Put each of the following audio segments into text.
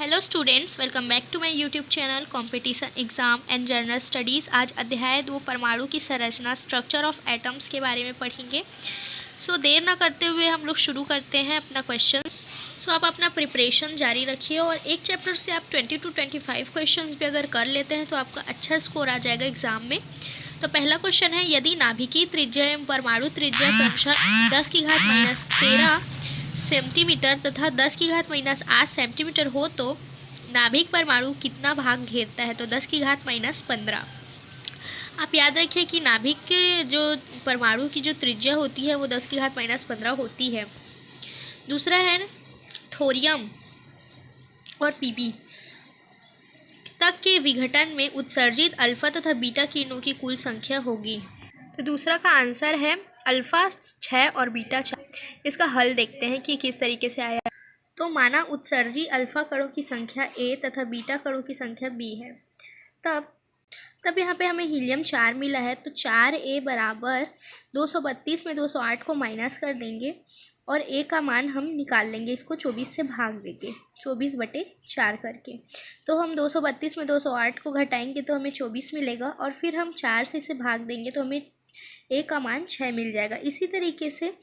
Hello students, welcome back to my YouTube channel competition exam and general studies. आज अध्याय 2 परमाणु की संरचना स्ट्रक्चर ऑफ एटम्स के बारे में पढ़ेंगे। सो देर ना करते हुए हम लोग शुरू करते हैं अपना क्वेश्चन। सो आप अपना प्रिपरेशन जारी रखिए और एक चैप्टर से आप 20 to 25 क्वेश्चंस भी अगर कर लेते हैं तो आपका अच्छा स्कोर आ जाएगा एग्जाम में। तो पहला क्वेश्चन है, यदि नाभिकीय त्रिज्या एवं परमाणु त्रिज्या क्रमशः 10⁻13 सेंटीमीटर तथा 10⁻8 सेंटीमीटर हो तो नाभिक परमाणु कितना भाग घेरता है? तो 10⁻15। आप याद रखिए कि नाभिक के जो परमाणु की जो त्रिज्या होती है वो 10⁻15 होती है। दूसरा है थोरियम और पीबी तक के विघटन में उत्सर्जित अल्फा तथा बीटा किरणों की कुल संख्या होगी। तो दूसरा का आंसर है अल्फा 6 और बीटा 6। इसका हल देखते हैं कि किस तरीके से आया। तो माना उत्सर्जी अल्फा कणों की संख्या A तथा बीटा कणों की संख्या B है। तब यहाँ पे हमें हीलियम 4 मिला है, तो 4A बराबर 232 में 208 को माइनस कर देंगे और A का मान हम निकाल लेंगे, इसको 24 से भाग देंगे 24/4 करके। तो हम 232 में 208 को घटाएंगे तो हमें 24 मिलेगा और फिर हम 4 से इसे भाग देंगे तो हमें A का मान 6 मिल जाएगा। इसी तरीके से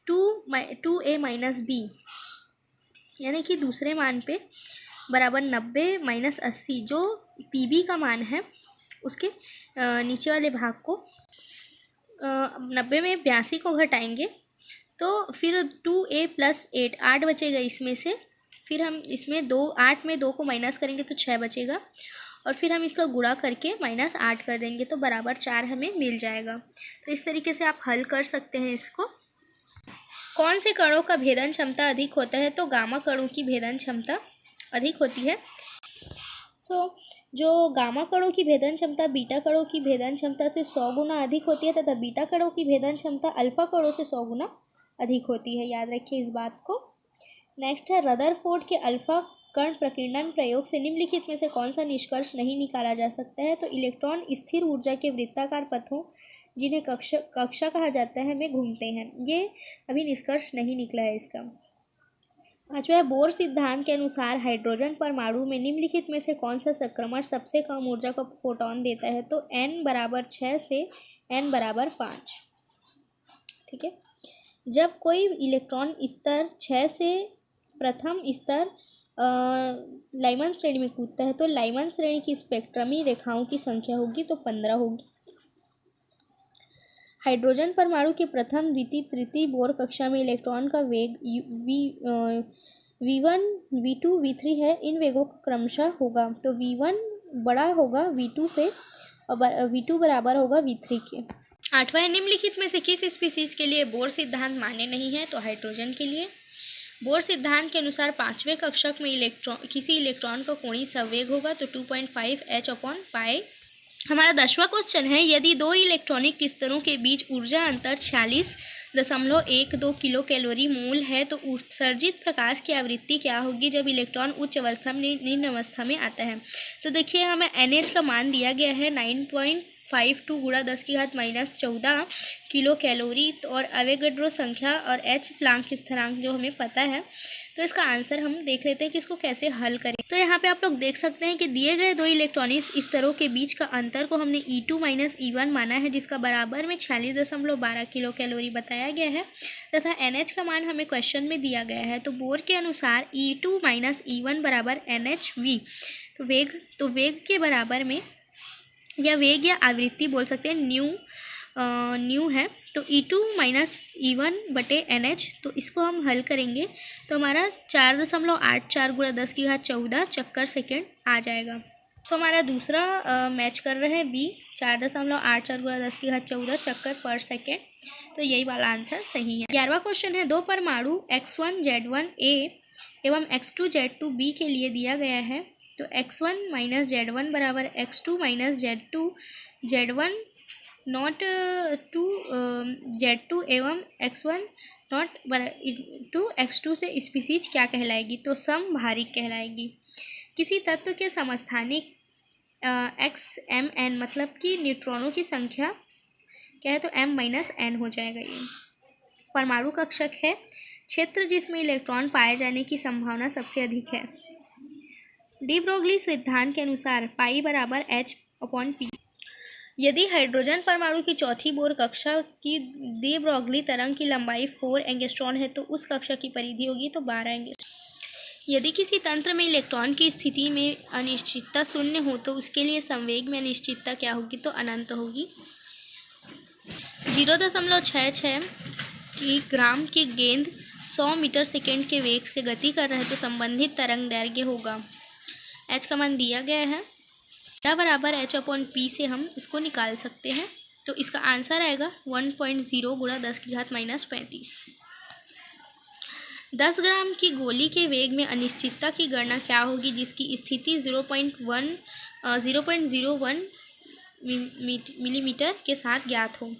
2A माइनस B यानी कि दूसरे मान पे बराबर 90 माइनस 80, जो PB का मान है उसके नीचे वाले भाग को 90 में 82 को घटाएंगे तो फिर 2A प्लस 8 बचेगा इसमें से। फिर हम इसमें 8 में 2 को माइनस करेंगे तो 6 बचेगा और फिर हम इसका गुणा करके -8 कर देंगे तो बराबर 4 हमें मिल जाएगा। तो इस तरीके से आप हल कर सकते हैं इसको। कौन से कणों का भेदन क्षमता अधिक होता है? तो गामा कणों की भेदन क्षमता अधिक होती है। जो गामा कणों की भेदन क्षमता बीटा कणों की भेदन क्षमता से 100 गुना अधिक होती है तथा बीटा कणों की भेदन क्षमता अल्फा कणों से 100 गुना अधिक होती है। याद रखिए इस बात को। नेक्स्ट है, रदरफोर्ड के अल्फा कण प्रकीर्णन प्रयोग से निम्नलिखित में से कौन सा निष्कर्ष नहीं निकाला जा सकता है? तो इलेक्ट्रॉन स्थिर ऊर्जा के वृत्ताकार पथों, जिन्हें कक्षा कहा जाता है, में घूमते हैं। ये अभी निष्कर्ष नहीं निकला है इसका। पाँचवा है, बोर सिद्धांत के अनुसार हाइड्रोजन परमाणु में निम्नलिखित में से कौन सा संक्रमण सबसे कम ऊर्जा का फोटोन देता है? तो n बराबर 6 से n बराबर 5। ठीक है। जब कोई इलेक्ट्रॉन स्तर 6 से प्रथम स्तर लाइमन श्रेणी में कूदता है तो लाइमन श्रेणी की स्पेक्ट्रमी रेखाओं की संख्या होगी तो 15 होगी। हाइड्रोजन परमाणु के प्रथम द्वितीय तृतीय बोर कक्षा में इलेक्ट्रॉन का वेग V1 V2 V3 है। इन वेगों का क्रमशः होगा तो V1 बड़ा होगा V2 से और V2 बराबर होगा V3 के। आठवां है, निम्नलिखित में से किस स्पीसीज के लिए बोर सिद्धांत मान्य नहीं है? तो हाइड्रोजन के लिए। बोर सिद्धांत के अनुसार 5वें कक्षक में किसी इलेक्ट्रॉन का कोणीय संवेग होगा तो 2.5 h/π। हमारा 10वां क्वेश्चन है, यदि दो इलेक्ट्रॉनिक स्तरों के बीच ऊर्जा अंतर 46.12 किलो कैलोरी मोल है तो उत्सर्जित प्रकाश की आवृत्ति क्या होगी जब इलेक्ट्रॉन उच्च अवस्था में निम्न अवस्था में आता है? तो देखिए हमें NH का मान दिया गया है 9.52 गुणा 10⁻14 किलो कैलोरी और अवोगाड्रो संख्या और H प्लांक स्थिरांक जो हमें पता है। तो इसका आंसर हम देख लेते हैं कि इसको कैसे हल करें। तो यहाँ पे आप लोग देख सकते हैं कि दिए गए दो इलेक्ट्रॉनिक स्तरों के बीच का अंतर को हमने E2 माइनस E1 माना है, जिसका बराबर में 46.12 किलो कैलोरी बताया गया है तथा NH का मान हमें क्वेश्चन में दिया गया है। तो बोर के अनुसार E2 माइनस E1 बराबर NHV। तो वेग के बराबर में या वेग या आवृत्ति बोल सकते हैं न्यू है। तो E2 माइनस E1 बटे NH, तो इसको हम हल करेंगे तो हमारा 4.84 गुणा 10⁻14 चक्कर सेकेंड आ जाएगा। तो हमारा दूसरा मैच कर रहे हैं B, 4.84 गुणा 10⁻14 चक्कर पर सेकेंड। तो यही वाला आंसर सही है। 11वां क्वेश्चन है, दो परमाणु X1 Z1A एवं X2 Z2B के लिए दिया गया है। तो X1 माइनस Z1 बराबर X2 minus Z2 Z1 not to Z2 एवं X1 नॉट टू X2 से स्पीसीज क्या कहलाएगी? तो समभारिक कहलाएगी। किसी तत्व के समस्थानिक XMN मतलब कि न्यूट्रॉनों की संख्या क्या है? तो M माइनस N हो जाएगा। ये परमाणु कक्षक है, क्षेत्र जिसमें इलेक्ट्रॉन पाए जाने की संभावना सबसे अधिक है। डी ब्रोगली सिद्धांत के अनुसार पाई बराबर H/P। यदि हाइड्रोजन परमाणु की चौथी बोर कक्षा की डी ब्रोगली तरंग की लंबाई 4 एंगस्ट्रॉन है तो उस कक्षा की परिधि होगी तो 12 एंगस्ट्रॉन। यदि किसी तंत्र में इलेक्ट्रॉन की स्थिति में अनिश्चितता शून्य हो तो उसके लिए संवेग में अनिश्चितता क्या होगी तो अनंत होगी। 0.66 की ग्राम की गेंद 100 मीटर सेकेंड के वेग से गति कर रहे तो संबंधित तरंग दैर्घ्य होगा। h का मान दिया गया है, क्या बराबर H/P से हम इसको निकाल सकते हैं। तो इसका आंसर आएगा 1.0 गुणा 10⁻⁻⁵। 10 ग्राम की गोली के वेग में अनिश्चितता की गणना क्या होगी जिसकी स्थिति 0.01 मिलीमीटर के साथ ज्ञात हो।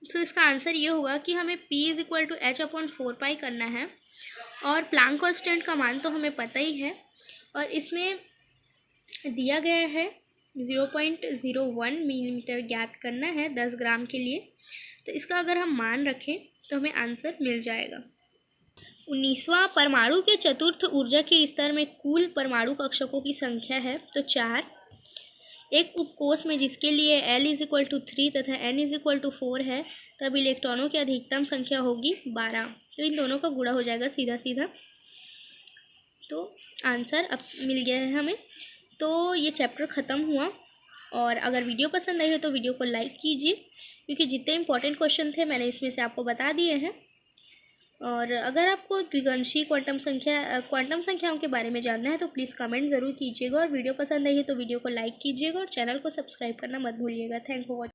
तो इसका आंसर ये होगा कि हमें P = H/4 करना है और प्लैंक कांस्टेंट का मान तो हमें पता ही है और इसमें दिया गया है 0.01 मिलीमीटर ज्ञात करना है 10 ग्राम के लिए। तो इसका अगर हम मान रखें तो हमें आंसर मिल जाएगा। 19वां परमाणु के चतुर्थ ऊर्जा के स्तर में कुल परमाणु कक्षकों की संख्या है तो 4। एक उपकोष में जिसके लिए L = 3 तथा N = 4 है तब इलेक्ट्रॉनों की अधिकतम संख्या होगी 12। तो इन दोनों का गुणा हो जाएगा सीधा सीधा। तो आंसर अब मिल गया है हमें। तो ये चैप्टर ख़त्म हुआ और अगर वीडियो पसंद आई हो तो वीडियो को लाइक कीजिए क्योंकि जितने इंपॉर्टेंट क्वेश्चन थे मैंने इसमें से आपको बता दिए हैं। और अगर आपको द्विगंशी क्वांटम संख्याओं के बारे में जानना है तो प्लीज़ कमेंट ज़रूर कीजिएगा और वीडियो पसंद आई है तो वीडियो को लाइक कीजिएगा और चैनल को सब्सक्राइब करना मत भूलिएगा। Thank you for watching.